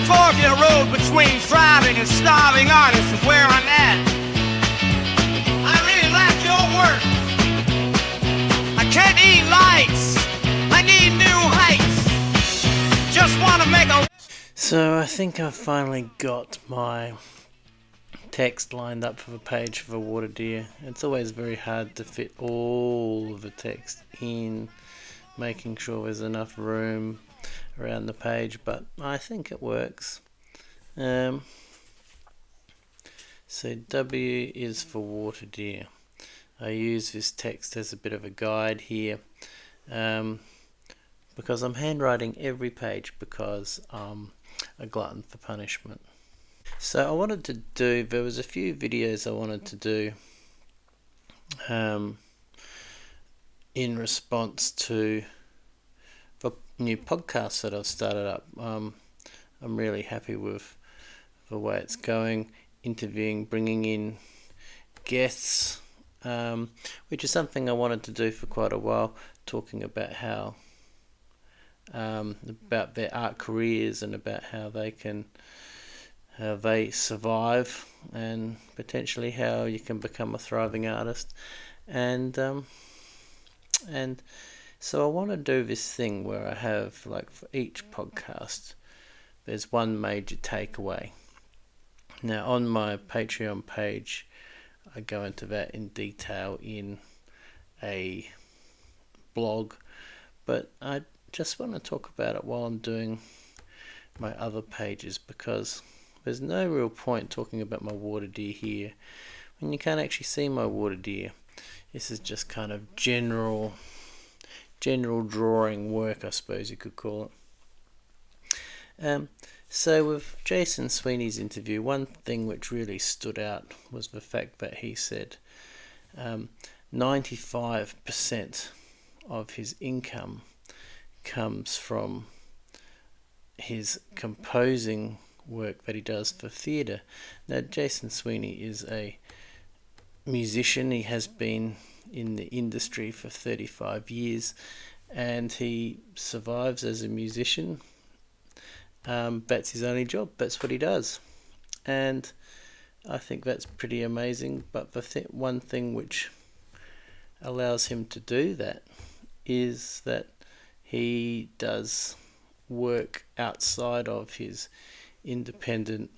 Fork in the road between thriving and starving artists is where I'm at. I really like your work. I can't eat lights. I need new heights. Just want to make a... So I think I've finally got my text lined up for the page for Water Deer. It's always very hard to fit all of the text in, making sure there's enough room around the page, but I think it works. So W is for Water Deer. I use this text as a bit of a guide here, because I'm handwriting every page because I'm a glutton for punishment. So I wanted to do, there was a few videos I wanted to do in response to the new podcast that I've started up. I'm really happy with the way it's going, interviewing, bringing in guests, which is something I wanted to do for quite a while, talking about how about their art careers and about how they survive, and potentially how you can become a thriving artist. And so I want to do this thing where I have, like, for each podcast there's one major takeaway. Now on my Patreon page I go into that in detail in a blog, but I just want to talk about it while I'm doing my other pages, because there's no real point talking about my water deer here when you can't actually see my water deer. This is just kind of general drawing work, I suppose you could call it. So with Jason Sweeney's interview, one thing which really stood out was the fact that he said 95% of his income comes from his composing work that he does for theatre. Now Jason Sweeney is a musician. He has been in the industry for 35 years and he survives as a musician. That's his only job, that's what he does, and I think that's pretty amazing. But the one thing which allows him to do that is that he does work outside of his independent,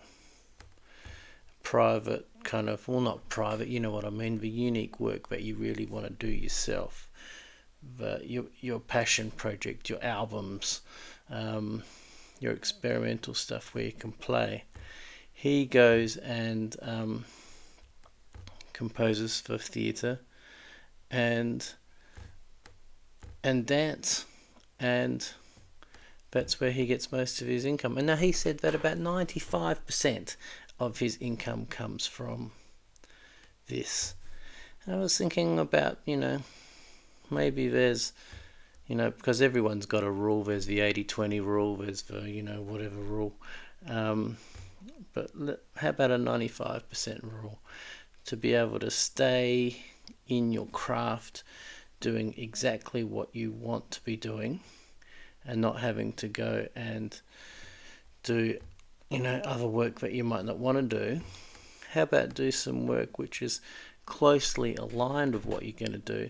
private kind of, well, not private, you know what I mean, the unique work that you really want to do yourself, your passion project, your albums, your experimental stuff where you can play. He goes and composes for theatre and dance, and that's where he gets most of his income. And now he said that about 95% of his income comes from this. And I was thinking about, maybe there's, because everyone's got a rule. There's the 80-20 rule, there's the, whatever rule. But how about a 95% rule? To be able to stay in your craft, doing exactly what you want to be doing, and not having to go and do, other work that you might not want to do. How about do some work which is closely aligned with what you're going to do,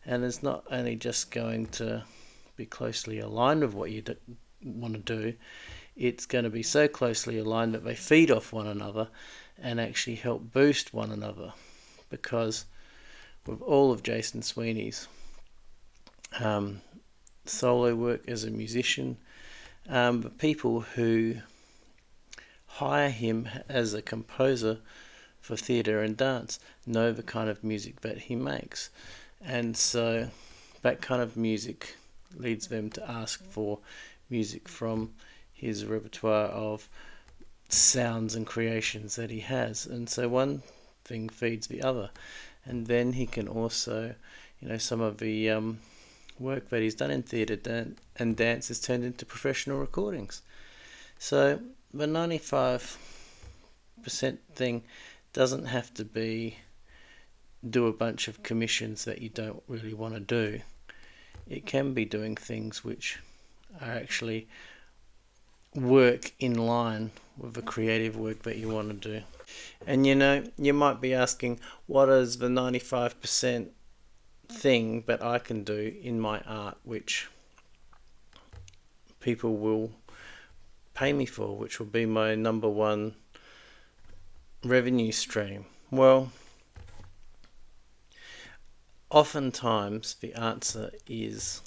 and it's not only just going to be closely aligned with what you want to do, it's going to be so closely aligned that they feed off one another and actually help boost one another. Because with all of Jason Sweeney's solo work as a musician, the people who hire him as a composer for theatre and dance know the kind of music that he makes, and so that kind of music leads them to ask for music from his repertoire of sounds and creations that he has. And so one thing feeds the other, and then he can also, some of the work that he's done in theatre and dance is turned into professional recordings. So the 95% thing doesn't have to be do a bunch of commissions that you don't really want to do. It can be doing things which are actually work in line with the creative work that you want to do. And you might be asking, what is the 95% thing that I can do in my art which people will pay me for, which will be my number one revenue stream? Well, oftentimes the answer is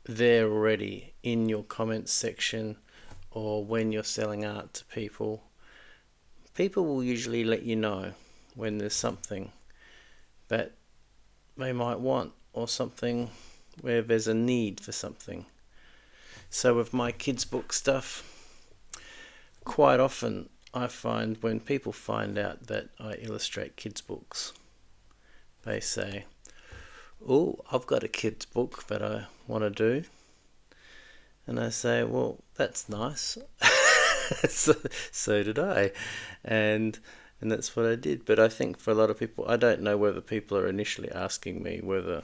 there already in your comments section, or when you're selling art to people. People will usually let you know when there's something that they might want, or something where there's a need for something. So with my kids' book stuff, quite often I find when people find out that I illustrate kids' books, they say, "Oh, I've got a kids' book that I want to do." And I say, "Well, that's nice." so did I. And that's what I did. But I think for a lot of people, I don't know whether people are initially asking me whether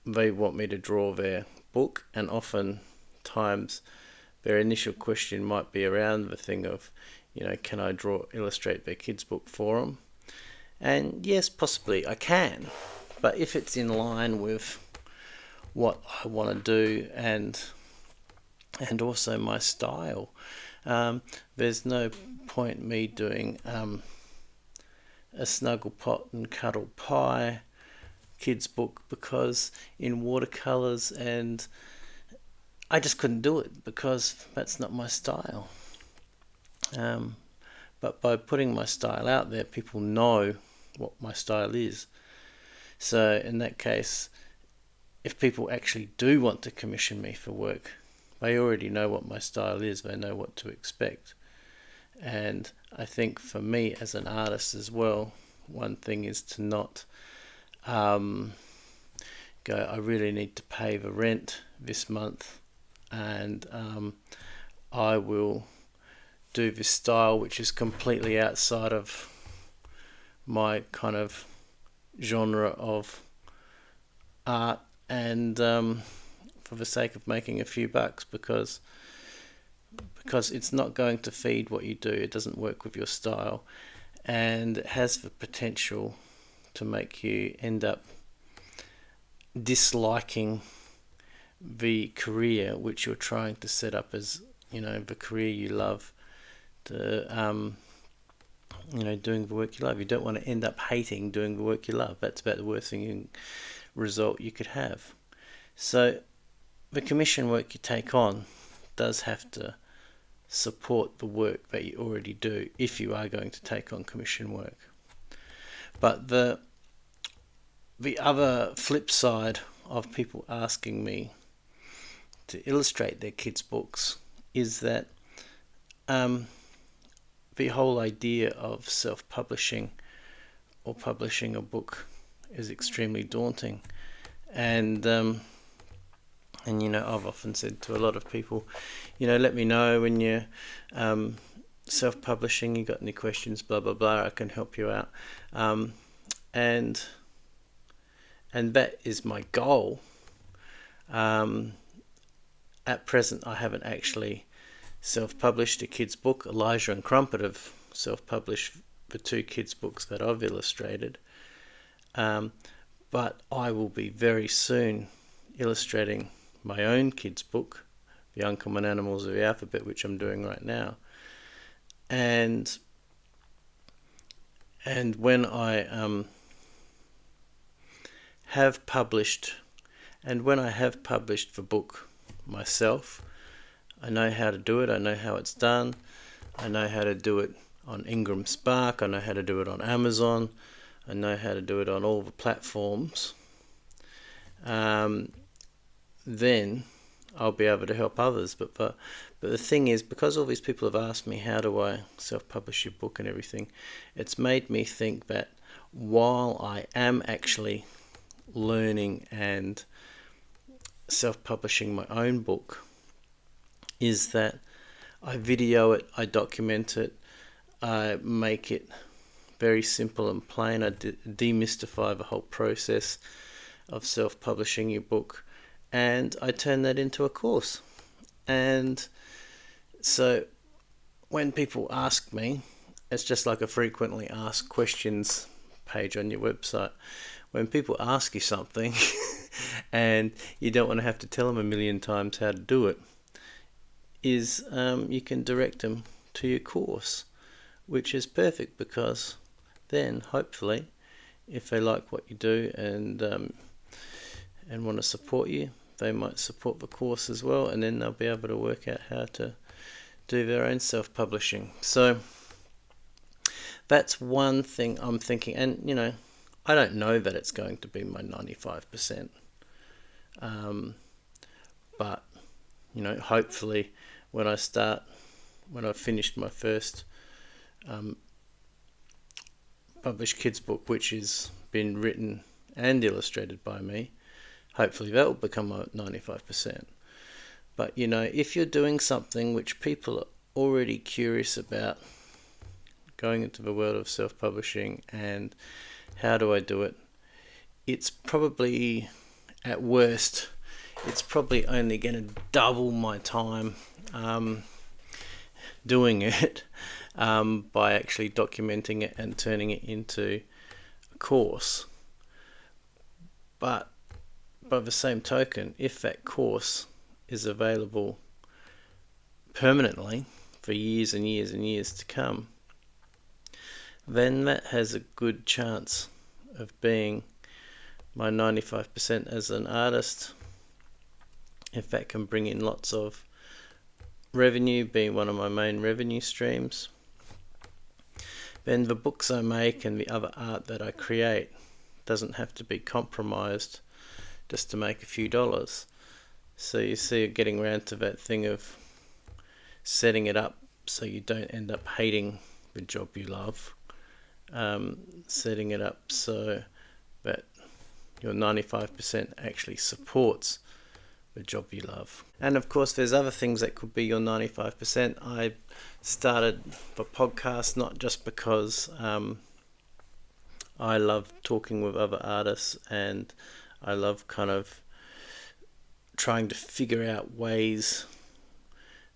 they want me to draw their book, and often times their initial question might be around the thing of, can I illustrate their kids' book for them? And yes, possibly I can, but if it's in line with what I want to do and also my style, there's no point me doing a Snuggle Pot and Cuddle Pie kids book, because in watercolors, and I just couldn't do it because that's not my style. But by putting my style out there, people know what my style is. So in that case, if people actually do want to commission me for work, they already know what my style is, they know what to expect. And I think for me as an artist as well, one thing is to not go, I really need to pay the rent this month, and I will do this style which is completely outside of my kind of genre of art, and for the sake of making a few bucks, because it's not going to feed what you do. It doesn't work with your style, and it has the potential to make you end up disliking the career which you're trying to set up as, the career you love, to doing the work you love. You don't want to end up hating doing the work you love. That's about the worst result you could have. So the commission work you take on does have to support the work that you already do, if you are going to take on commission work. But the other flip side of people asking me to illustrate their kids' books is that the whole idea of self-publishing or publishing a book is extremely daunting. And I've often said to a lot of people, let me know when you're self-publishing, you got any questions, blah blah blah, I can help you out. And that is my goal. At present, I haven't actually self-published a kids' book. Elijah and Crumpet have self-published the 2 kids' books that I've illustrated. But I will be very soon illustrating my own kids' book, The Uncommon Animals of the Alphabet, which I'm doing right now. And when I have published the book myself, I know how to do it, I know how it's done, I know how to do it on Ingram Spark, I know how to do it on Amazon, I know how to do it on all the platforms, then I'll be able to help others. But the thing is, because all these people have asked me, how do I self-publish your book and everything, it's made me think that while I am actually learning and self-publishing my own book, is that I video it, I document it, I make it very simple and plain. I demystify the whole process of self-publishing your book, and I turn that into a course. And so when people ask me, it's just like a frequently asked questions page on your website. When people ask you something and you don't want to have to tell them a million times how to do it, is you can direct them to your course, which is perfect, because then hopefully if they like what you do and want to support you, they might support the course as well, and then they'll be able to work out how to do their own self-publishing. So that's one thing I'm thinking, and I don't know that it's going to be my 95%, but hopefully when I've finished my first published kids book, which has been written and illustrated by me, hopefully that will become a 95%. But if you're doing something which people are already curious about, going into the world of self-publishing and how do I do it, it's probably, at worst, it's probably only going to double my time doing it by actually documenting it and turning it into a course. But by the same token, if that course is available permanently for years and years and years to come, then that has a good chance of being my 95% as an artist. If that can bring in lots of revenue, being one of my main revenue streams, then the books I make and the other art that I create doesn't have to be compromised just to make a few dollars. So you see, getting around to that thing of setting it up so you don't end up hating the job you love, setting it up so that your 95% actually supports the job you love. And of course there's other things that could be your 95%. I started the podcast not just because I love talking with other artists, and I love kind of trying to figure out ways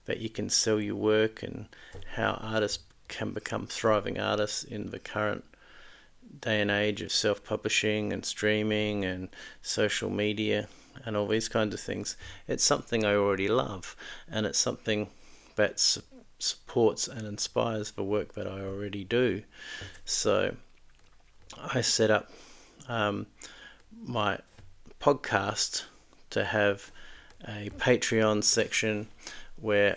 that you can sell your work and how artists can become thriving artists in the current day and age of self-publishing and streaming and social media and all these kinds of things. It's something I already love, and it's something that supports and inspires the work that I already do. So I set up my podcast to have a Patreon section where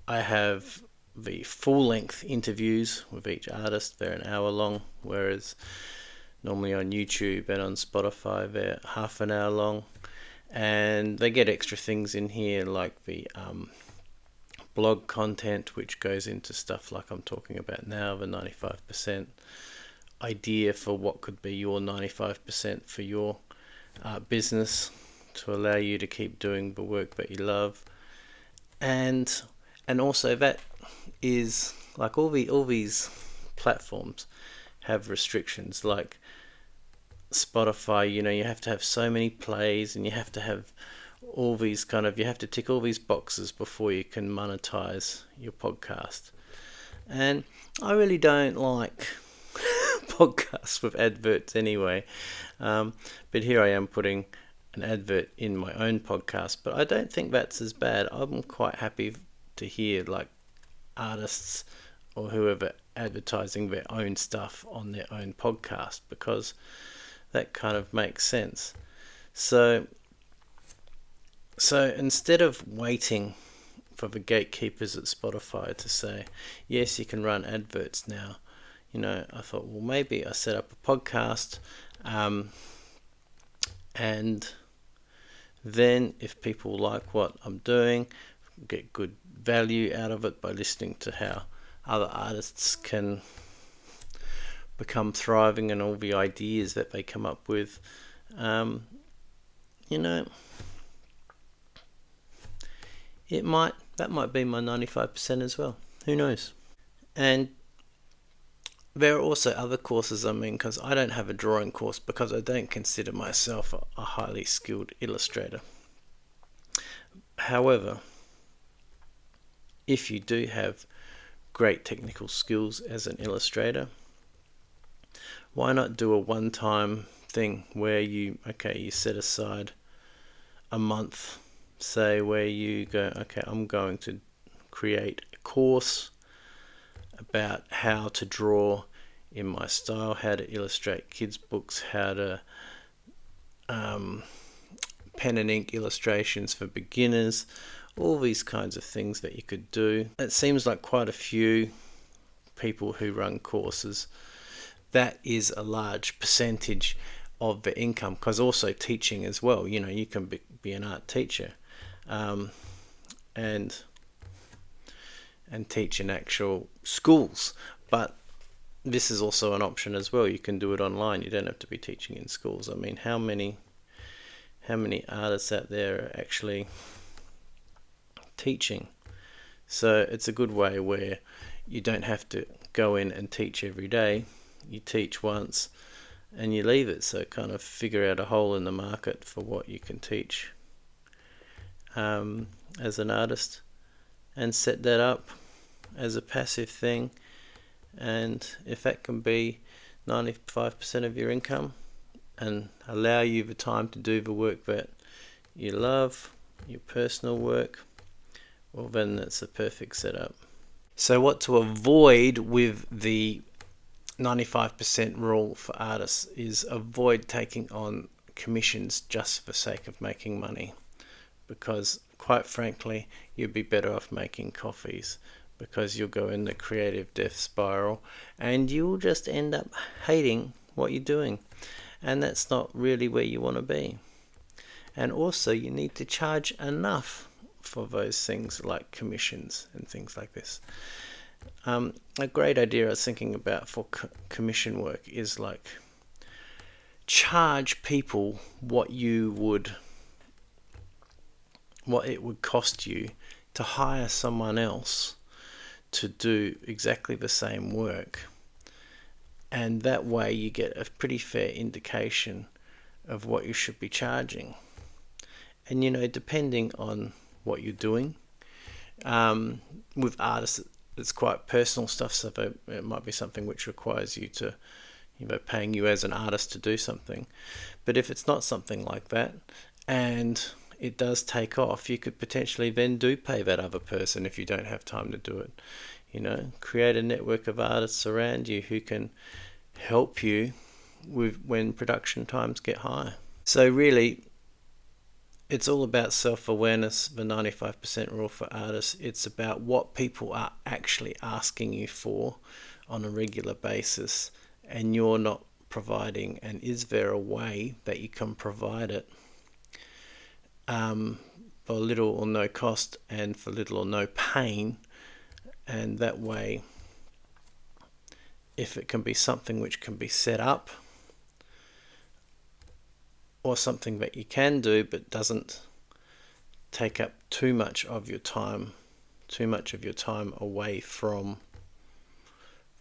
I have the full-length interviews with each artist. They're an hour long, whereas normally on YouTube and on Spotify they're half an hour long. And they get extra things in here like the blog content, which goes into stuff like I'm talking about now, the 95% idea for what could be your 95% for your business, to allow you to keep doing the work that you love. And also that is like all these platforms have restrictions. Like Spotify, you have to have so many plays, and you have to have all these you have to tick all these boxes before you can monetize your podcast. And I really don't like podcasts with adverts anyway, but here I am putting an advert in my own podcast, but I don't think that's as bad. I'm quite happy to hear like artists or whoever advertising their own stuff on their own podcast, because that kind of makes sense. So instead of waiting for the gatekeepers at Spotify to say, yes, you can run adverts now, I thought, well, maybe I set up a podcast, and then if people like what I'm doing, get good value out of it by listening to how other artists can become thriving and all the ideas that they come up with, that might be my 95% as well. Who knows? And there are also other courses, because I don't have a drawing course because I don't consider myself a highly skilled illustrator. However, if you do have great technical skills as an illustrator, why not do a one-time thing where you set aside a month, say, where you go, okay, I'm going to create a course about how to draw in my style, how to illustrate kids' books, how to pen and ink illustrations for beginners, all these kinds of things that you could do. It seems like quite a few people who run courses, that is a large percentage of the income, because also teaching as well, you can be an art teacher and teach in actual schools, but this is also an option as well. You can do it online. You don't have to be teaching in schools. I mean, how many artists out there are actually teaching? So it's a good way where you don't have to go in and teach every day. You teach once and you leave it. So kind of figure out a hole in the market for what you can teach as an artist, and set that up as a passive thing. And if that can be 95% of your income and allow you the time to do the work that you love, your personal work, well, then that's a perfect setup. So what to avoid with the 95% rule for artists is avoid taking on commissions just for the sake of making money, because quite frankly you'd be better off making coffees, because you'll go in the creative death spiral and you'll just end up hating what you're doing, and that's not really where you want to be. And also you need to charge enough for those things like commissions and things like this. A great idea I was thinking about for commission work is like charge people what it would cost you to hire someone else to do exactly the same work, and that way you get a pretty fair indication of what you should be charging. And depending on what you're doing, with artists it's quite personal stuff, so it might be something which requires you to, paying you as an artist to do something. But if it's not something like that and it does take off, you could potentially then do pay that other person if you don't have time to do it. Create a network of artists around you who can help you with when production times get high. So really, it's all about self-awareness, the 95% rule for artists. It's about what people are actually asking you for on a regular basis and you're not providing, and is there a way that you can provide it for little or no cost and for little or no pain. And that way, if it can be something which can be set up, or something that you can do but doesn't take up too much of your time away from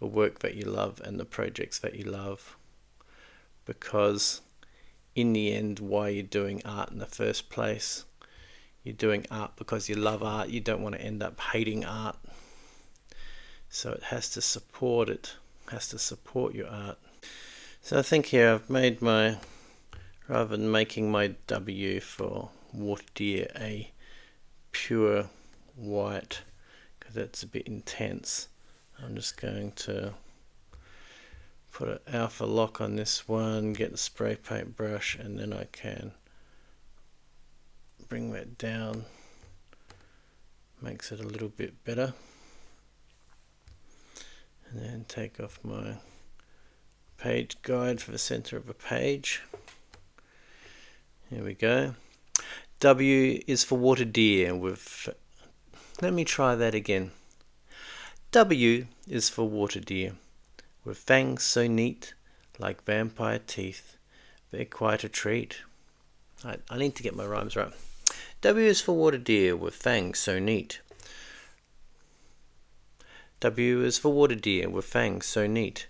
the work that you love and the projects that you love. Because in the end, why you're doing art in the first place, you're doing art because you love art. You don't want to end up hating art. So it has to support your art. So I think here I've made rather than making my W for water deer a pure white, because that's a bit intense, I'm just going to put an alpha lock on this one, get the spray paint brush, and then I can bring that down, makes it a little bit better, and then take off my page guide for the center of a page. Here we go. W is for water deer let me try that again. W is for water deer, with fangs so neat, like vampire teeth, they're quite a treat. I need to get my rhymes right. W is for water deer, with fangs so neat. W is for water deer, with fangs so neat,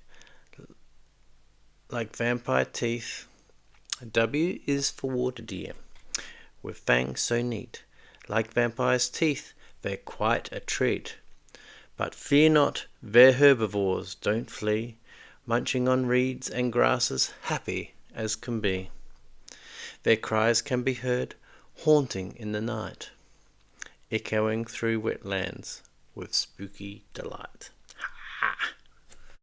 like vampire teeth. W is for water deer, with fangs so neat, Like vampires' teeth, they're quite a treat. But fear not, their herbivores don't flee, munching on reeds and grasses, happy as can be. Their cries can be heard, haunting in the night, echoing through wetlands with spooky delight.